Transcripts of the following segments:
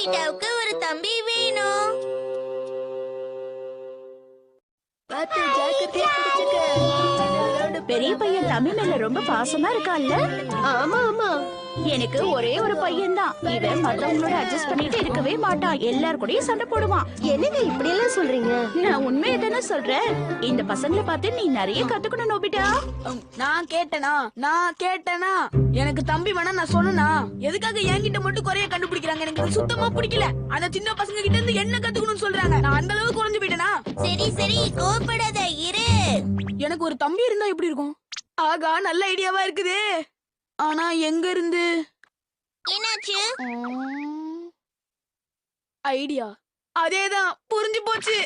நோபிட்டாவுக்கு ஒரு தம்பி வேணும். பெரிய பையன் தம்பி மேல ரொம்ப பாசமா இருக்கான்ல? ஆமா ஆமா. எனக்கு ஒரே ஒரு பையன் தான். இவன் மத்தவங்களோட அட்ஜஸ்ட் பண்ணிட்டு இருக்கவே மாட்டான். எல்லார் கூடயும் சண்டை போடுவான். என்னங்க இப்படி எல்லாம் சொல்றீங்க? நான் உண்மையை தானே சொல்றேன். இந்த பசங்களை பார்த்து நீ நிறைய கத்துக்கணும் நோபிட்டா. நான் கேட்டனா எனக்கு தம்பி வேணா நான் சொன்னா எதுக்காக என்கிட்ட மட்டும் குறைய கண்டுபிடிக்கிறாங்க? எனக்கு இது சுத்தமா பிடிக்கல. அந்த சின்ன பசங்க கிட்ட இருந்து என்ன கத்துக்கணும்னு சொல்றாங்க. நான் அந்த அளவுக்கு குறைஞ்சு போயிட்டேனா? சரி சரி, கோபப்படாத இரு. எனக்கு ஒரு தம்பி இருந்தா எப்படி இருக்கும்? ஆகா, நல்ல ஐடியாவா இருக்குது. ஆனா எங்க இருந்து? என்னாச்சு? ஐடியா அதேதான், புரிஞ்சு போச்சு.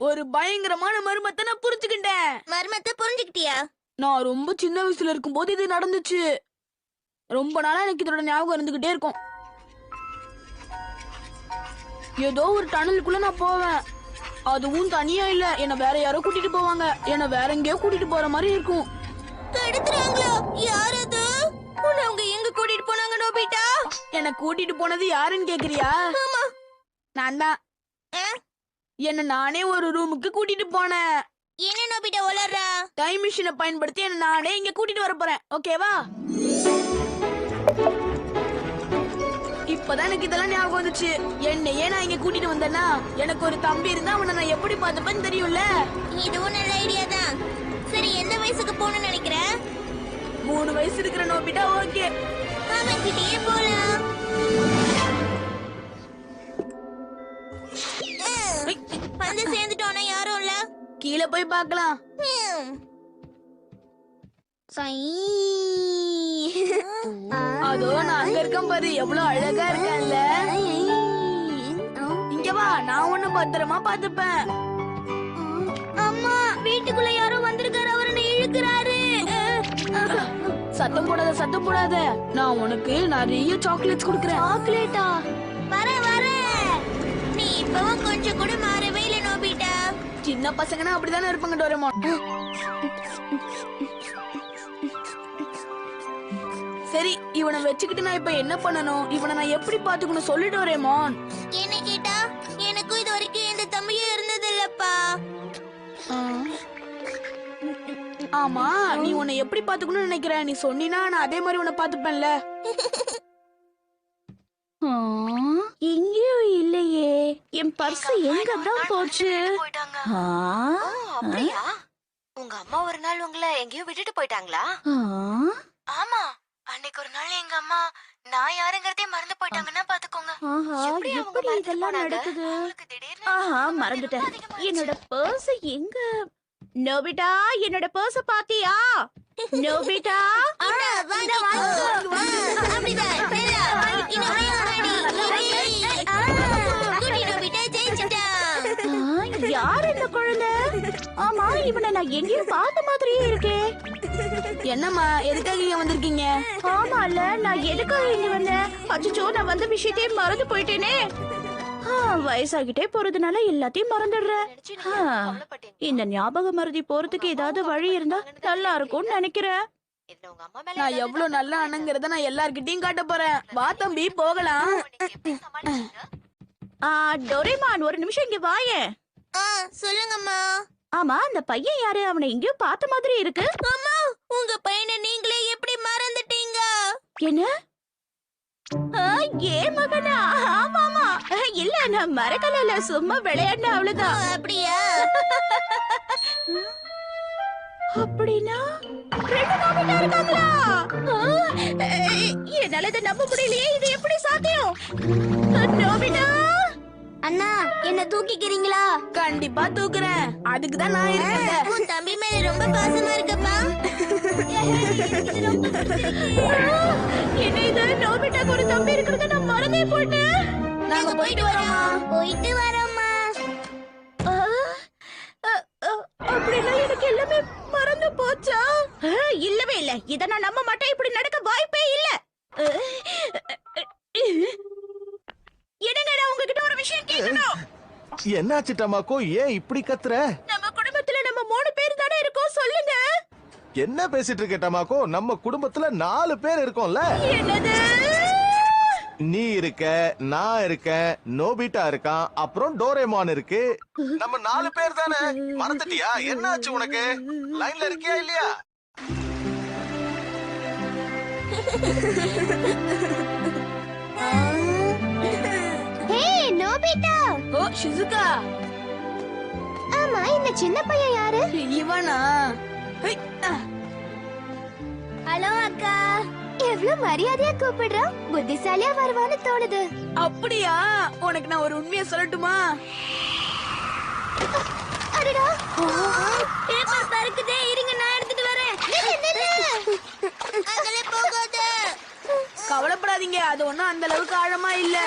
ஒரு பயங்கரமான மர்மத்தை நான் புரிஞ்சுக்கிட்டேன். மர்மத்தை புரிஞ்சுக்கிட்டியா? நான் ரொம்ப சின்ன வயசுல இருக்கும் போது இது நடந்துச்சு. ரொம்ப நாளா எனக்கு இதோட ஞாபகம் இருந்துகிட்டே இருக்கும். ஏதோ ஒரு டனலுக்குள்ள நான் போவேன். அதுவும் தனியா இல்ல, என்ன வேற யாரோ கூட்டிட்டு போவாங்க. என்ன வேற எங்கேயோ கூட்டிட்டு போற மாதிரி இருக்கும். தடுத்துறாங்களா? யார் அது? உன்னை அவங்க எங்க கூட்டிட்டு போனாங்க நோபிட்டா? என்ன கூட்டிட்டு போனது யாருன்னு கேக்குறியா? ஆமா. நான் தான். என்ன நானே ஒரு ரூமுக்கு கூட்டிட்டு போனேன். என்ன நோபிட்டா வளர்றா? டைம் மிஷினை பயன்படுத்தி என்ன நானே இங்க கூட்டிட்டு வர போறேன். ஓகேவா? இப்பதான் எனக்கு இதெல்லாம் ஞாபகம் வந்துச்சு. என்னையே நான் இங்க கூட்டிட்டு வந்தேன்னா எனக்கு ஒரு தம்பி இருந்தா அவனை நான் எப்படி பார்த்துப்பேன்னு தெரியும்ல. இதுவும் நல்ல ஐடியா தான். சரி, எந்த வயசுக்கு போகணும்னு நினைக்கிற? 3 வயசு இருக்கிற நோபிட்டா ஓகே. அவன் கிட்டயே போலாம். வந்து சேர்ந்துட்டோம்னா யாரும் இல்ல. கீழே போய் பார்க்கலாம். அதோ நான் அங்க இருக்கேன் பாரு, எவ்வளவு அழகா இருக்கேன்ல. இங்க வா, நான் உன்னை பத்திரமா பாத்துப்பேன். அம்மா, வீட்டுக்குள்ள யாரோ வந்திருக்காரு. அவர் என்ன இழுக்கிறாரு. சத்தம் போடாத. நான் உனக்கு நிறைய சாக்லேட்ஸ் குடுக்கறேன். சாக்லேட்டா? வர நீ இப்பவும் கொஞ்சம் கூட மாறவே இல்ல நோபிட்டா. சின்ன பசங்கன்னா அப்படிதானே இருப்பாங்க டோரேமான். சரி, இவனை வச்சுக்கிட்டு நான் இப்ப என்ன பண்ணணும்? இவனை நான் எப்படி பாத்துக்கணும் சொல்லு டோரேமான். என்ன கேட்டா, எனக்கும் இது வரைக்கும் எந்த தம்பியும் இருந்தது இல்லப்பா. ஆமா, நீ உன்னை எப்படி பாத்துக்கணும்னு நினைக்கிற? நீ சொன்னினா நான் அதே மாதிரி உன்னை பாத்துப்பேன்ல. எங்கேயும் இல்லையே. என் பர்ஸ் எங்க தான் போச்சு? அப்படியா? உங்க அம்மா ஒரு நாள் உங்களை எங்கேயோ விட்டுட்டு போயிட்டாங்களா? ஆமா, அன்னைக்கு ஒரு நாள் எங்க அம்மா நான் யாருங்கிறதே மறந்து போயிட்டாங்கன்னா பாத்துக்கோங்க. எப்படி இதெல்லாம் நடக்குது? மறந்துட்டேன். என்னோட பர்ஸ் எங்க? நோபிட்டா, என்னோட பர்ஸ் பாத்தியா? நோபிட்டா, யார் இந்த குழந்தை? ஆமா, இவனை நான் எங்கேயும் பார்த்த மாதிரியே இருக்கே. என்னம்மா, எதுக்காக இங்க வந்திருக்கீங்க? ஆமால, நான் எதுக்காக இங்க வந்தேன்? அச்சோ, நான் வந்த விஷயத்தையே மறந்து போயிட்டேனே. வயசாகிட்டே போறதுனால எல்லாத்தையும் மறந்துடுறேன். இந்த ஞாபக மறதி போறதுக்கு ஏதாவது வழி இருந்தா நல்லா இருக்கும்னு நினைக்கிறேன். நான் எவ்வளவு நல்ல அண்ணங்கிறத நான் எல்லார்கிட்டயும் காட்ட போறேன். வா தம்பி, போகலாம். டோரேமான், ஒரு நிமிஷம் இங்க வாயேன். சொல்லுங்கம்மா. ஆமா, அந்த பையன் யாரு? அவனை எங்கேயோ பார்த்த மாதிரி இருக்கு. அம்மா, உங்க பையனை நீங்களே எப்படி மறந்துட்டீங்க? என்ன? ஏ மகனா? ஆமாமா. இல்ல, நான் மறக்கல, சும்மா விளையாடின அவ்வளவுதான். அப்படியா? அப்படின்னா 2 நோபிட்டா இருக்காங்களா? என்னால இதை நம்ப முடியலையே. இது எப்படி சாத்தியம்? நோபிட்டா அண்ணா, என்ன தூக்கிக்கிறீங்களா? கண்டிப்பா தூக்குறேன். அதுக்குதான் நான் இருக்கேன். உன் தம்பி மேல ரொம்ப பாசமா இருக்கப்பா. என்ன இது? நோபிட்டாக்கு ஒரு தம்பி இருக்கிறத நான் மறந்தே போட்டேன். நாங்க போயிட்டு வரோம்மா. அப்படின்னா எனக்கு எல்லாமே மறந்து போச்சா? இல்லவே இல்ல. இத நான் நம்ப மாட்டேன். இப்படி நடக்க வாய்ப்பே இல்ல. என்னங்க, நான் உங்ககிட்ட ஒரு விஷயம் கேட்கணும். என்னாச்சு டமாக்கோ? ஏன் இப்படி கத்துற? நம்ம குடும்பத்துல நம்ம 3 பேர் தானே இருக்கோம். சொல்லுங்க. என்ன பேசிட்டு இருக்க டமாக்கோ? நம்ம குடும்பத்துல 4 பேர் இருக்கோம்ல. என்னது? நீ இருக்க, நான் இருக்கேன், நோபிட்டா இருக்கான், அப்புறம் டோரேமான் இருக்கு. நம்ம 4 பேர் தானே. மறந்துட்டியா? என்னாச்சு உனக்கு? லைன்ல இருக்கியா இல்லையா? ஹே நோபிட்டா. ஓ ஷிசுகா, ஆமா இந்த சின்ன பையன் யாரு? இவனா? ஹை, ஆ. ஹலோ அக்கா. எவ்வளவு மரியாதையா கூப்பிடுறா. புத்திசாலியா வருவான்னு தோணுது. அப்படியா? உனக்கு நான் ஒரு உண்மையை சொல்லட்டுமா? அடடா. பேப்பர் பறக்குதே. இருங்க நான் எடுத்துட்டு வரேன். அங்கலே போகாத. கவலைப்படாதீங்க, அது ஒண்ணும் அந்த அளவுக்கு ஆழமா இல்ல.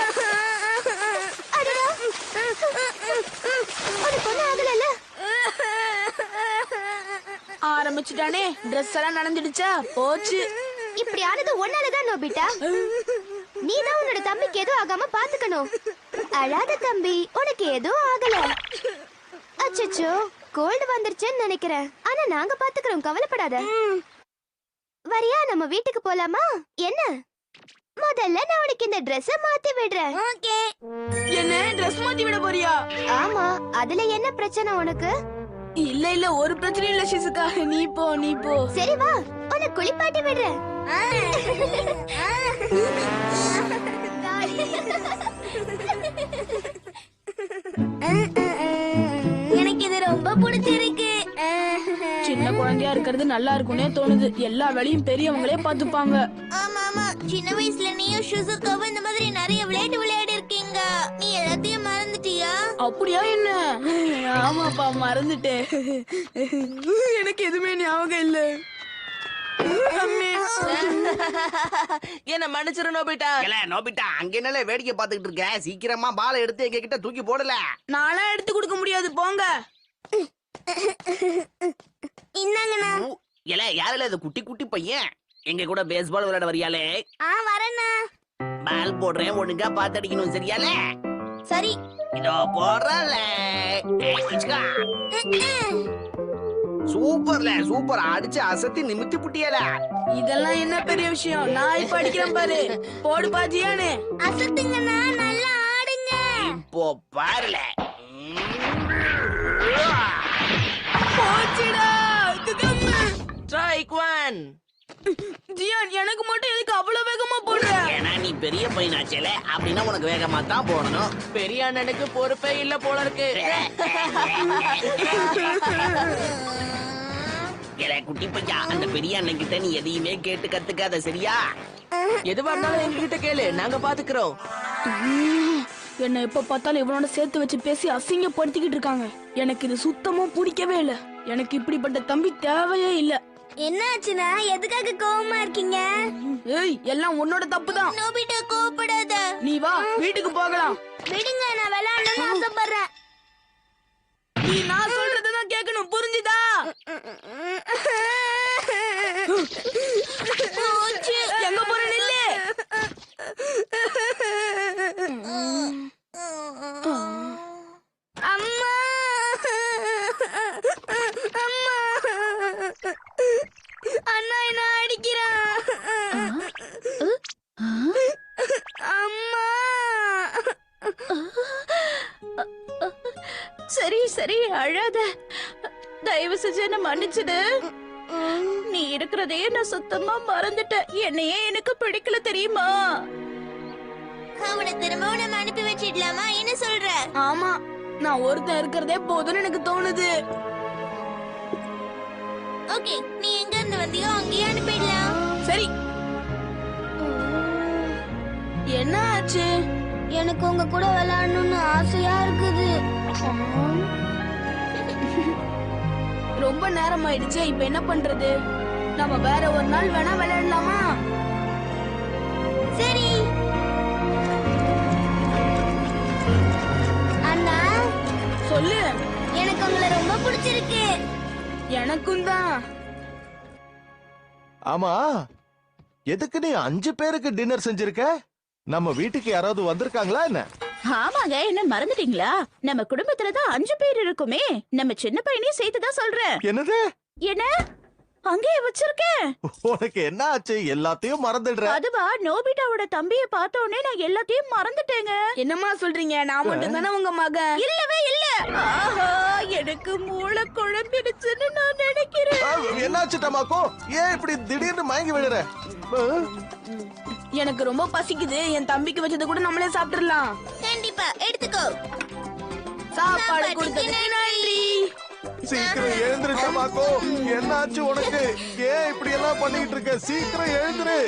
அடடா. உனக்கு ஒண்ணும் ஆகலல்ல? ஆரம்பிச்சுட்டானே. Dress எல்லாம் நனைஞ்சிடுச்சா? போச்சு. இப்படி ஆனது ஒன்னாலதான் நோபிட்டா. நீதான் உன்னோட தம்பிக்கு எதுவும் ஆகாம பாத்துக்கணும். அழாத தம்பி, உனக்கு எதுவும் ஆகல. அச்சச்சோ, கோல்டு வந்துருச்சுன்னு நினைக்கிறேன். ஆனா நாங்க பாத்துக்கிறோம், கவலைப்படாத. வரியா, நம்ம வீட்டுக்கு போலாமா? என்ன? முதல்ல நான் உனக்கு இந்த Dress மாத்தி விடுறேன். ஓகே. என்ன Dress மாத்தி விட போறியா? ஆமா, அதுல என்ன பிரச்சனை உனக்கு? இல்ல இல்ல, ஒரு பிரச்சனையும் இல்ல ஷிசுகா. நீ போ, நீ போ. சரி வா, உன்னை குளிப்பாட்டி விடுறேன். எனக்கு இது ரொம்ப பிடிச்சிருக்கு. சின்ன குழந்தையா இருக்கிறது நல்லா இருக்கும்னே தோணுது. எல்லா வேலையும் பெரியவங்களே பாத்துப்பாங்க. ஆமா ஆமா, சின்ன வயசுல நீயும் ஷிசுகாவும் இந்த மாதிரி நிறைய விளையாட்டு விளையாடி இருக்கீங்க. நீ எல்லாத்தையும் மறந்துட்டியா? அப்படியா என்ன? ஆமாப்பா, மறந்துட்டேன். எனக்கு எதுவுமே ஞாபகம் இல்ல. என்ன மன்னிச்சிரு நோபிட்டா. இல்ல நோபிட்டா, அங்க என்னல வேடிக்கை பாத்துக்கிட்டு இருக்க? சீக்கிரமா பாலை எடுத்து எங்க கிட்ட தூக்கி போடல. நானா எடுத்து கொடுக்க முடியாது, போங்க. இந்தாங்கண்ணா. இல்ல யாருல இது குட்டி குட்டி பையன்? எங்க கூட பேஸ்பால் விளையாட வரியாலே? வரேண்ணா. பால் போடுறேன், ஒழுங்கா பாத்து அடிக்கணும், சரியால? சரி. இதோ போடுறல. சூப்பர்ல, சூப்பர். அடிச்சு அசத்தி நிமித்தி புட்டியல. இதெல்லாம் என்ன பெரிய விஷயம்? நான் இப்ப அடிக்கிறேன் பாரு. போடு பாஜியானே. அசத்துங்கண்ணா, நல்லா ஆடுங்க. இப்போ பாருல. போச்சுடா. ஸ்ட்ரைக் 1. ஜியான், எனக்கு மட்டும் எதுக்கு அவ்வளவு வேகமா போடுற? ஏன்னா நீ பெரிய பையனாச்சல, அப்படின்னா உனக்கு வேகமா தான் போடணும். பெரிய அண்ணனுக்கு பொறுப்பே இல்ல போல இருக்கு. இல்ல குட்டி பையா, அந்த பெரிய அண்ணன் கிட்ட நீ எதையுமே கேட்டு கத்துக்காத, சரியா? எதுவா இருந்தாலும் எங்ககிட்ட கேளு, நாங்க பாத்துக்கிறோம். என்ன எப்ப பார்த்தாலும் இவனோட சேர்த்து வச்சு பேசி அசிங்கப்படுத்திக்கிட்டு இருக்காங்க. எனக்கு இது சுத்தமா பிடிக்கவே இல்ல. எனக்கு இப்படிப்பட்ட தம்பி தேவையே இல்ல. என்னாச்சுன்னா எதுக்காக கோவமா இருக்கீங்க? ஏய், எல்லாம் உன்னோட தப்பு தான். நோபிட்டா கோவப்படாத. நீ வா, வீட்டுக்கு போகலாம். விடுங்க, நான் விளையாடணும்னு ஆசைப்படுறேன். நீ நான் சொல்றதுதான் கேட்கணும், புரிஞ்சுதா? எங்க போற? நில்லு. அம்மா, அம்மா, அண்ணா என்ன அடிக்கிறான். அம்மா. சரி சரி, அழாத. தயவு செஞ்சு என்ன மன்னிச்சிடு. நீ இருக்கிறதையே நான் சுத்தமா மறந்துட்டேன். என்னையே எனக்கு பிடிக்கல, தெரியுமா? அவனை திரும்பவும் நம்ம அனுப்பி வச்சிடலாமா? என்ன சொல்ற? ஆமா, நான் ஒருத்தன் இருக்கிறதே போதும்னு எனக்கு தோணுது. ஓகே, நீ எங்க இருந்து வந்தியோ அங்கேயே அனுப்பிடலாம். சரி. என்ன ஆச்சு? எனக்கு உங்க கூட விளையாடணும்னு ஆசையா இருக்குது. ரொம்ப நேரம் ஆயிடுச்சு. இப்ப என்ன பண்றது? நம்ம வேற ஒரு நாள் வேணா விளையாடலாமா? சரி அண்ணா. சொல்லு. எனக்கு உங்களை ரொம்ப பிடிச்சிருக்கு. எனக்கும் தான். ஆமா, எதுக்கு நீ 5 பேருக்கு டின்னர் செஞ்சிருக்க? நம்ம வீட்டுக்கு யாராவது வந்திருக்காங்களா என்ன? ஆமாங்க, என்ன மறந்துட்டீங்களா? நம்ம குடும்பத்துலதான் 5 பேர் இருக்குமே. நம்ம சின்ன பையனையும் சேர்த்துதான் சொல்றேன். என்னது? என்ன? அங்கேயே வச்சிருக்கேன். உனக்கு என்ன ஆச்சு? எல்லாத்தையும் மறந்துடுற. அதுவா, நோபிட்டாவோட தம்பிய பார்த்த உடனே நான் எல்லாத்தையும் மறந்துட்டேங்க. என்னம்மா சொல்றீங்க? நான் மட்டும் தானே உங்க மகன். இல்லவே இல்ல. ஆஹா, எனக்கு மூளை குழம்பிடுச்சுன்னு நான் நினைக்கிறேன். என்னாச்சு டமாக்கோ? ஏன் இப்படி திடீர்னு மயங்கி விழுற? எனக்கு ரொம்ப பசிக்குது. என் தம்பிக்கு வச்சதை கூட நம்மளே சாப்பிட்டுறலாம். கண்டிப்பா எடுத்துக்கோ. சாப்பாடு கொடுத்ததுக்கு நன்றி. சீக்கிரம் எழுந்துரு டமாக்கோ. என்னாச்சு உனக்கு? ஏன் இப்படி எல்லாம் பண்ணிட்டு இருக்க? சீக்கிரம் எழுந்துரு.